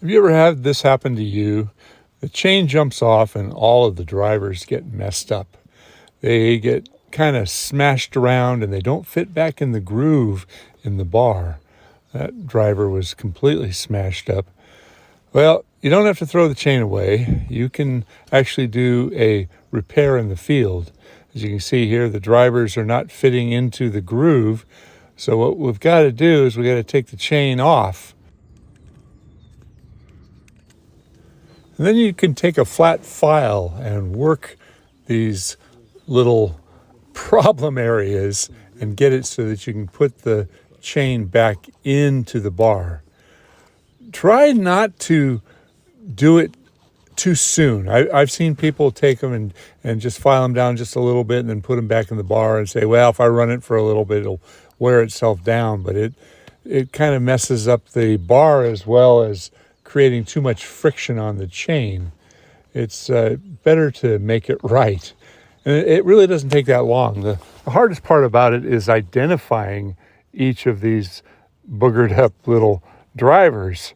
Have you ever had this happen to you? The chain jumps off and all of the drivers get messed up. They get kind of smashed around and they don't fit back in the groove in the bar. That driver was completely smashed up. Well, you don't have to throw the chain away. You can actually do a repair in the field. As you can see here, the drivers are not fitting into the groove. So what we've got to do is we've got to take the chain off. And then you can take a flat file and work these little problem areas and get it so that you can put the chain back into the bar. Try not to do it too soon. I've seen people take them and just file them down just a little bit and then put them back in the bar and say, well, if I run it for a little bit, it'll wear itself down. But it kind of messes up the bar as well as creating too much friction on the chain. It's better to make it right. And it really doesn't take that long. The hardest part about it is identifying each of these boogered up little drivers.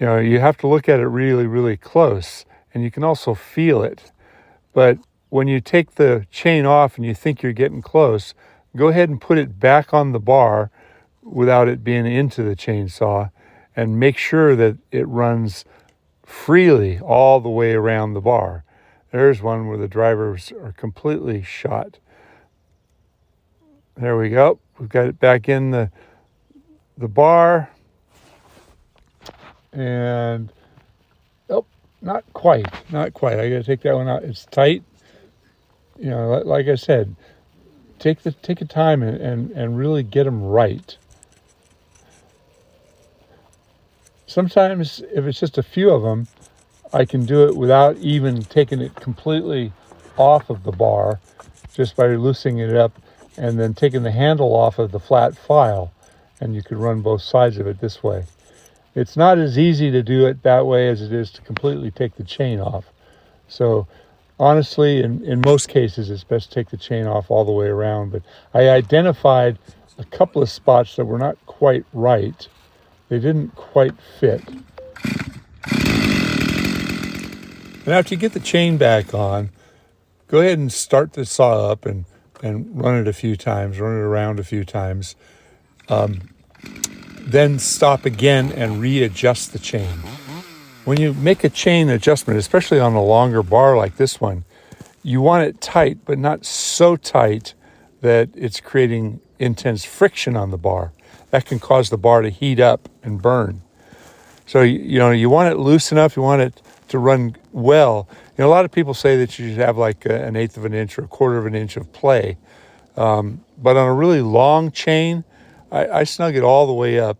You know, you have to look at it really, really close, and you can also feel it. But when you take the chain off and you think you're getting close, go ahead and put it back on the bar without it being into the chainsaw, and make sure that it runs freely all the way around the bar. There's one where the drivers are completely shot. There we go. We've got it back in the bar. And, oh, not quite. I got to take that one out. It's tight. You know, like I said, take your time and really get them right. Sometimes if it's just a few of them, I can do it without even taking it completely off of the bar, just by loosening it up and then taking the handle off of the flat file, and you could run both sides of it this way. It's not as easy to do it that way as it is to completely take the chain off. So honestly, in most cases, it's best to take the chain off all the way around. But I identified a couple of spots that were not quite right. They didn't quite fit. And after you get the chain back on, go ahead and start the saw up and run it a few times, run it around a few times. Then stop again and readjust the chain. When you make a chain adjustment, especially on a longer bar like this one, you want it tight, but not so tight that it's creating intense friction on the bar. That can cause the bar to heat up and burn. So, you want it loose enough, you want it to run well. A lot of people say that you should have like an eighth of an inch or a quarter of an inch of play. But on a really long chain, I snug it all the way up.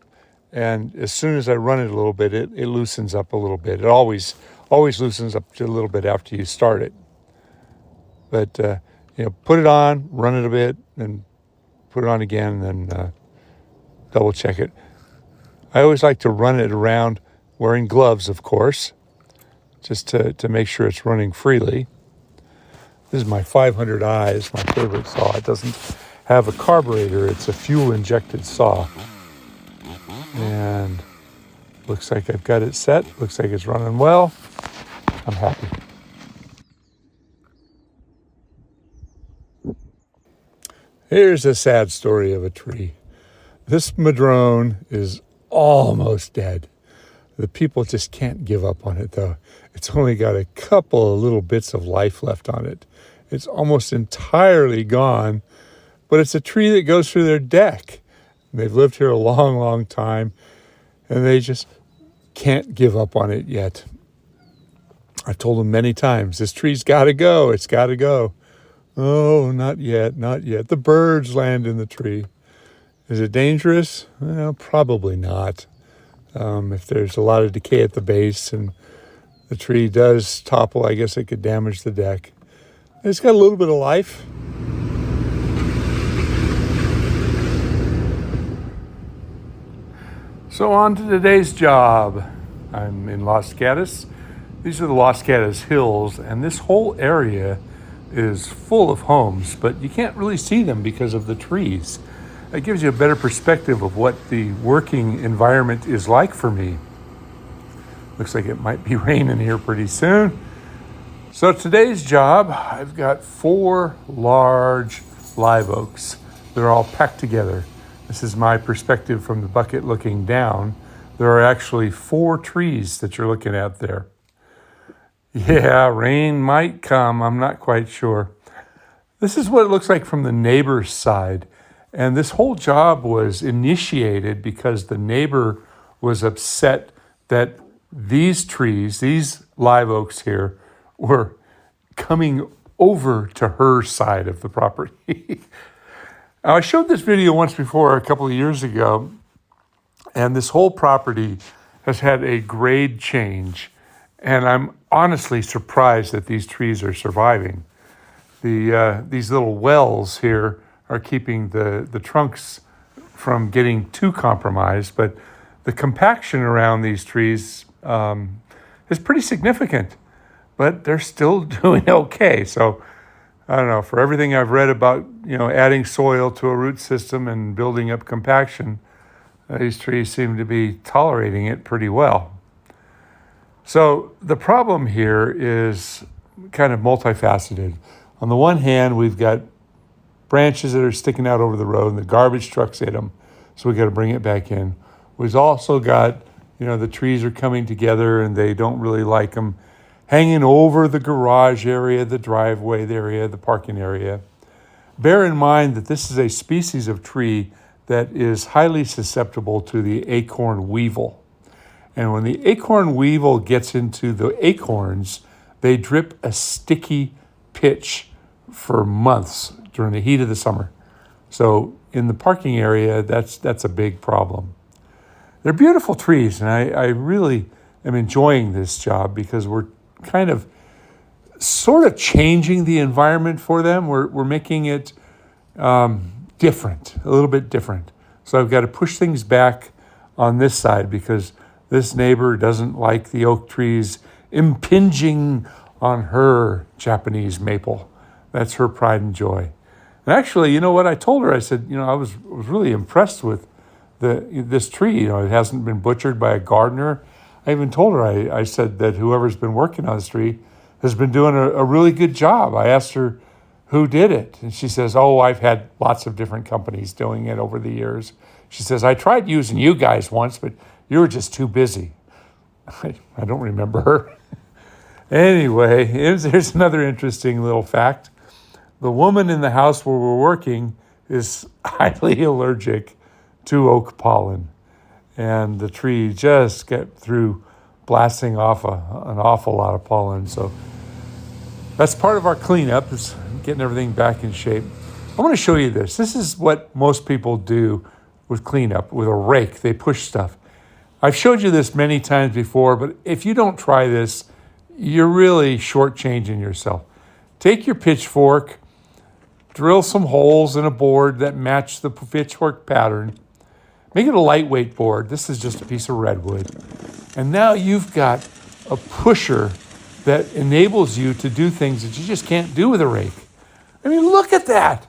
And as soon as I run it a little bit, it loosens up a little bit. It always loosens up just a little bit after you start it. But, put it on, run it a bit, and put it on again, and then double check it. I always like to run it around wearing gloves, of course, just to make sure it's running freely. This is my 500i, it's my favorite saw. It doesn't have a carburetor, it's a fuel-injected saw. And looks like I've got it set. Looks like it's running well. I'm happy. Here's a sad story of a tree. This madrone is almost dead. The people just can't give up on it, though. It's only got a couple of little bits of life left on it. It's almost entirely gone, but it's a tree that goes through their deck. They've lived here a long, long time, and they just can't give up on it yet. I've told them many times, this tree's got to go. It's got to go. Oh, not yet, not yet. The birds land in the tree. Is it dangerous? Well, probably not. If there's a lot of decay at the base and the tree does topple, I guess it could damage the deck. It's got a little bit of life. So on to today's job. I'm in Los Gatos. These are the Los Gatos Hills, and this whole area is full of homes, but you can't really see them because of the trees. It gives you a better perspective of what the working environment is like for me. Looks like it might be raining here pretty soon. So today's job, I've got 4 large live oaks. They're all packed together. This is my perspective from the bucket looking down. There are actually 4 trees that you're looking at there. Yeah, rain might come. I'm not quite sure. This is what it looks like from the neighbor's side. And this whole job was initiated because the neighbor was upset that these trees, these live oaks here, were coming over to her side of the property. Now, I showed this video once before, a couple of years ago, and this whole property has had a grade change, and I'm honestly surprised that these trees are surviving. These little wells here are keeping the trunks from getting too compromised, but the compaction around these trees is pretty significant, but they're still doing okay. So I don't know, for everything I've read about, adding soil to a root system and building up compaction, these trees seem to be tolerating it pretty well. So the problem here is kind of multifaceted. On the one hand, we've got branches that are sticking out over the road and the garbage trucks hit them, so we got to bring it back in. We've also got, the trees are coming together and they don't really like them hanging over the garage area, the driveway area, the parking area. Bear in mind that this is a species of tree that is highly susceptible to the acorn weevil. And when the acorn weevil gets into the acorns, they drip a sticky pitch for months during the heat of the summer. So in the parking area, that's a big problem. They're beautiful trees, and I really am enjoying this job because we're kind of sort of changing the environment for them. We're making it different, a little bit different. So I've got to push things back on this side because this neighbor doesn't like the oak trees impinging on her Japanese maple. That's her pride and joy. And actually, you know what I told her? I said, I was really impressed with this tree. It hasn't been butchered by a gardener. I even told her, I said that whoever's been working on this tree has been doing a really good job. I asked her who did it. And she says, I've had lots of different companies doing it over the years. She says, I tried using you guys once, but you were just too busy. I don't remember her. Anyway, here's another interesting little fact. The woman in the house where we're working is highly allergic to oak pollen. And the tree just got through blasting off an awful lot of pollen. So that's part of our cleanup, is getting everything back in shape. I want to show you this. This is what most people do with cleanup, with a rake. They push stuff. I've showed you this many times before, but if you don't try this, you're really shortchanging yourself. Take your pitchfork, drill some holes in a board that match the pitchfork pattern. Make it a lightweight board. This is just a piece of redwood. And now you've got a pusher that enables you to do things that you just can't do with a rake. I mean, look at that.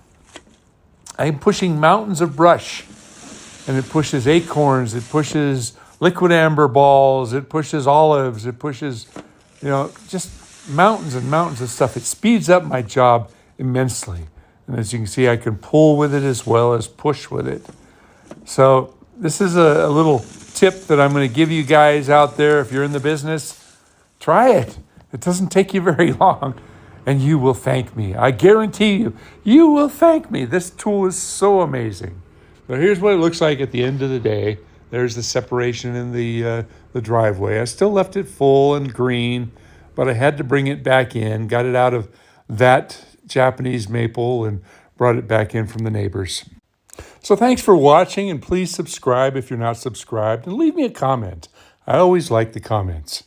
I'm pushing mountains of brush, and it pushes acorns, it pushes liquid amber balls, it pushes olives, it pushes, just mountains and mountains of stuff. It speeds up my job immensely. And as you can see, I can pull with it as well as push with it. So this is a little tip that I'm going to give you guys out there. If you're in the business, try it. It doesn't take you very long, and you will thank me. I guarantee you will thank me. This tool is so amazing. So here's what it looks like at the end of the day. There's the separation in the driveway. I still left it full and green, but I had to bring it back in, got it out of that Japanese maple and brought it back in from the neighbors. So thanks for watching, and please subscribe if you're not subscribed, and leave me a comment. I always like the comments.